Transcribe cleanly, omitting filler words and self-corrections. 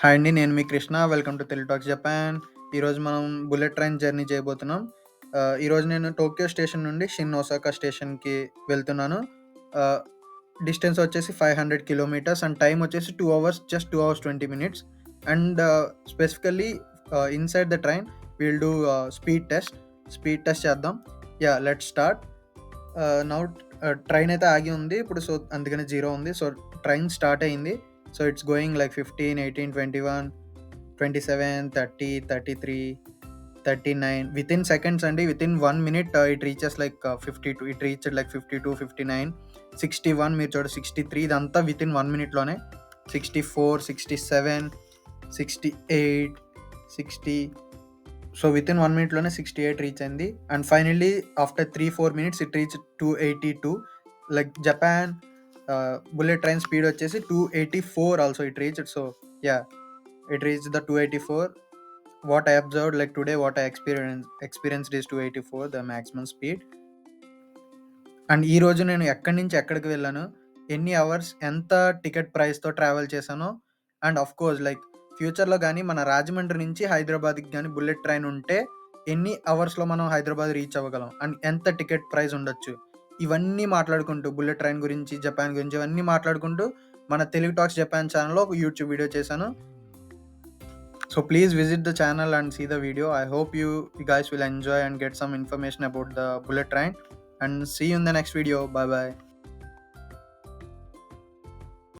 Hi అండి. నేను మీ Krishna. Welcome to Telugu talks Japan. ఈరోజు మనం బుల్లెట్ ట్రైన్ జర్నీ చేయబోతున్నాం. ఈరోజు నేను టోక్యో స్టేషన్ నుండి షిన్ ఒసాకా స్టేషన్‌కి వెళ్తున్నాను. ఆహ్, డిస్టెన్స్ వచ్చేసి 500 కిలోమీటర్స్ అండ్ టైమ్ వచ్చేసి 2 hours, just 2 hours 20 minutes. And specifically inside the train will do speed test చేద్దాం. Let's start. నౌ ట్రైన్ అయితే ఆగి ఉంది. ఇప్పుడు అందుకని 0 ఉంది. ట్రైన్ స్టార్ట్ అయింది. It's going like 15, 18, 21, 27, 30, 33, 39 within seconds అండి. Within 1 minute it reaches like 52. It reached like 52, 59, 61 మీరు చూడండి 63 ఇదంతా వితిన్ 1 మినిట్‌లోనే. 64, 67, 68, 60 వితిన్ 1 మినిట్‌లోనే 68 రీచ్ అయింది. And finally after 3, 4 minutes it reached 282. Like Japan bullet train speed వచ్చేసి 284 also it reached. It reached the 284. What I observed, like today, what I experienced is 284, the maximum speed. And ఈరోజు నేను ఎక్కడి నుంచి ఎక్కడికి వెళ్ళాను, ఎన్ని hours, ఎంత ticket ప్రైస్‌తో ట్రావెల్ చేశానో, అండ్ ఆఫ్ కోర్స్ లైక్ ఫ్యూచర్‌లో గానీ మన రాజమండ్రి నుంచి హైదరాబాద్‌కి గానీ బుల్లెట్ ట్రైన్ ఉంటే ఎన్ని అవర్స్‌లో మనం హైదరాబాద్ రీచ్ అవ్వగలం అండ్ ఎంత టికెట్ ప్రైస్ ఉండొచ్చు. ఇవన్నీ మాట్లాడుకుంటూ బుల్లెట్ ట్రైన్ గురించి, జపాన్ గురించి ఇవన్నీ మాట్లాడుకుంటూ మన తెలుగు టాక్స్ జపాన్ ఛానెల్‌లో ఒక యూట్యూబ్ వీడియో చేశాను. So please visit the channel and see the video. I hope you guys will enjoy and get some information about the bullet train, and see you in the next video. Bye bye.